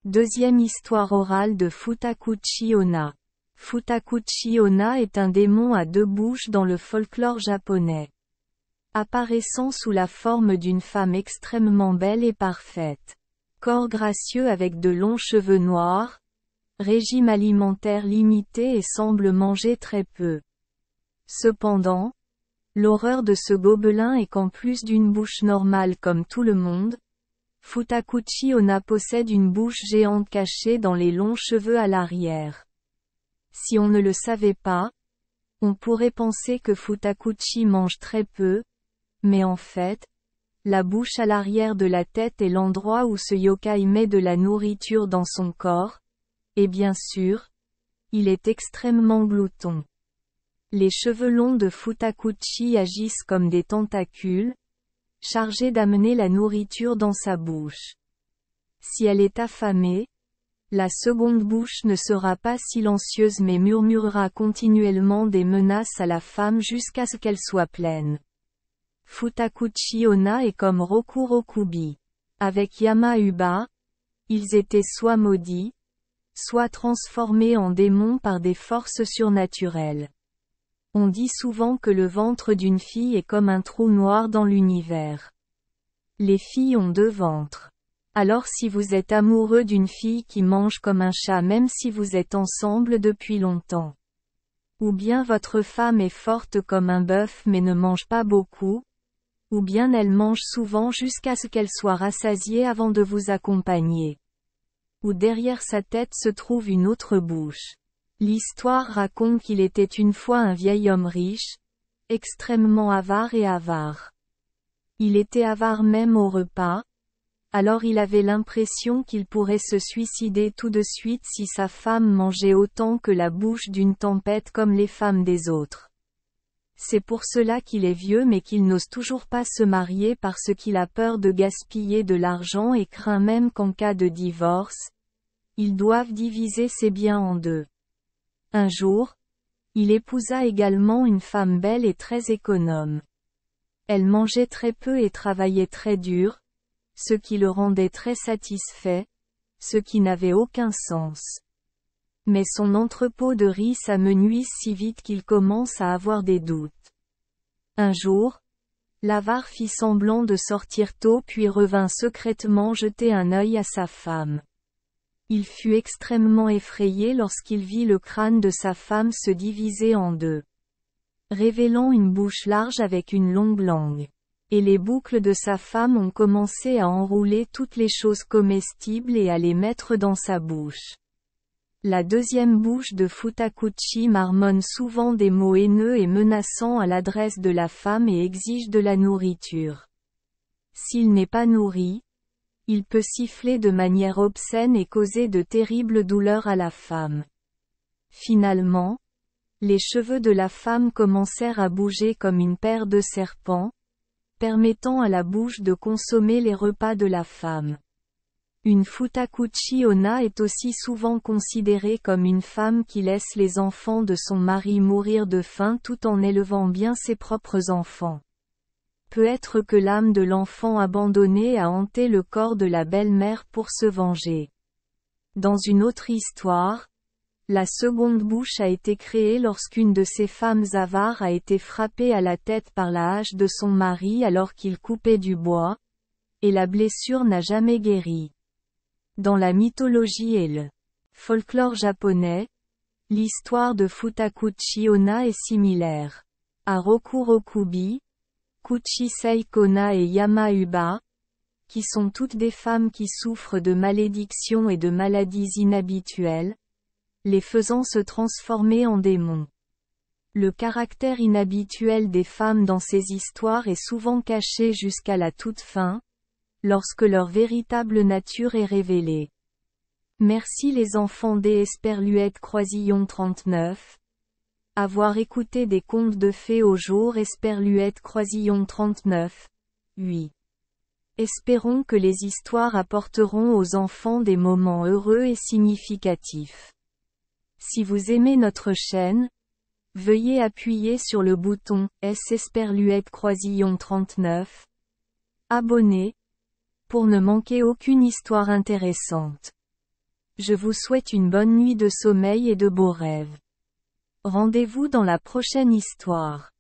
Deuxième histoire orale de Futakuchi Onna. Futakuchi Onna est un démon à deux bouches dans le folklore japonais. Apparaissant sous la forme d'une femme extrêmement belle et parfaite. Corps gracieux avec de longs cheveux noirs. Régime alimentaire limité et semble manger très peu. Cependant, l'horreur de ce gobelin est qu'en plus d'une bouche normale comme tout le monde, Futakuchi Onna possède une bouche géante cachée dans les longs cheveux à l'arrière. Si on ne le savait pas, on pourrait penser que Futakuchi mange très peu, mais en fait, la bouche à l'arrière de la tête est l'endroit où ce yokai met de la nourriture dans son corps, et bien sûr, il est extrêmement glouton. Les cheveux longs de Futakuchi agissent comme des tentacules, chargés d'amener la nourriture dans sa bouche. Si elle est affamée, la seconde bouche ne sera pas silencieuse mais murmurera continuellement des menaces à la femme jusqu'à ce qu'elle soit pleine. Futakuchi Onna est comme Roku Rokubi. Avec Yama-uba, ils étaient soit maudits, soit transformés en démons par des forces surnaturelles. On dit souvent que le ventre d'une fille est comme un trou noir dans l'univers. Les filles ont deux ventres. Alors si vous êtes amoureux d'une fille qui mange comme un chat même si vous êtes ensemble depuis longtemps. Ou bien votre femme est forte comme un bœuf mais ne mange pas beaucoup. Ou bien elle mange souvent jusqu'à ce qu'elle soit rassasiée avant de vous accompagner. Ou derrière sa tête se trouve une autre bouche. L'histoire raconte qu'il était une fois un vieil homme riche, extrêmement avare. Il était avare même au repas, alors il avait l'impression qu'il pourrait se suicider tout de suite si sa femme mangeait autant que la bouche d'une tempête comme les femmes des autres. C'est pour cela qu'il est vieux mais qu'il n'ose toujours pas se marier parce qu'il a peur de gaspiller de l'argent et craint même qu'en cas de divorce, ils doivent diviser ses biens en deux. Un jour, il épousa également une femme belle et très économe. Elle mangeait très peu et travaillait très dur, ce qui le rendait très satisfait, ce qui n'avait aucun sens. Mais son entrepôt de riz s'amenuise si vite qu'il commence à avoir des doutes. Un jour, l'avare fit semblant de sortir tôt puis revint secrètement jeter un œil à sa femme. Il fut extrêmement effrayé lorsqu'il vit le crâne de sa femme se diviser en deux, révélant une bouche large avec une longue langue. Et les boucles de sa femme ont commencé à enrouler toutes les choses comestibles et à les mettre dans sa bouche. La deuxième bouche de Futakuchi marmonne souvent des mots haineux et menaçants à l'adresse de la femme et exige de la nourriture. S'il n'est pas nourri, il peut siffler de manière obscène et causer de terribles douleurs à la femme. Finalement, les cheveux de la femme commencèrent à bouger comme une paire de serpents, permettant à la bouche de consommer les repas de la femme. Une Futakuchi Onna est aussi souvent considérée comme une femme qui laisse les enfants de son mari mourir de faim tout en élevant bien ses propres enfants. Peut être que l'âme de l'enfant abandonné a hanté le corps de la belle-mère pour se venger. Dans une autre histoire, la seconde bouche a été créée lorsqu'une de ces femmes avares a été frappée à la tête par la hache de son mari alors qu'il coupait du bois, et la blessure n'a jamais guéri. Dans la mythologie et le folklore japonais, l'histoire de Futakuchi Onna est similaire. À Roku Rokubi, Kuchisei Kona et Yama-uba, qui sont toutes des femmes qui souffrent de malédictions et de maladies inhabituelles, les faisant se transformer en démons. Le caractère inhabituel des femmes dans ces histoires est souvent caché jusqu'à la toute fin, lorsque leur véritable nature est révélée. Merci les enfants des Esperluette Croisillon 39. Avoir écouté des contes de fées au jour Esperluette Croisillon 39. 8. Espérons que les histoires apporteront aux enfants des moments heureux et significatifs. Si vous aimez notre chaîne, veuillez appuyer sur le bouton S Esperluette Croisillon 39. Abonner, pour ne manquer aucune histoire intéressante. Je vous souhaite une bonne nuit de sommeil et de beaux rêves. Rendez-vous dans la prochaine histoire.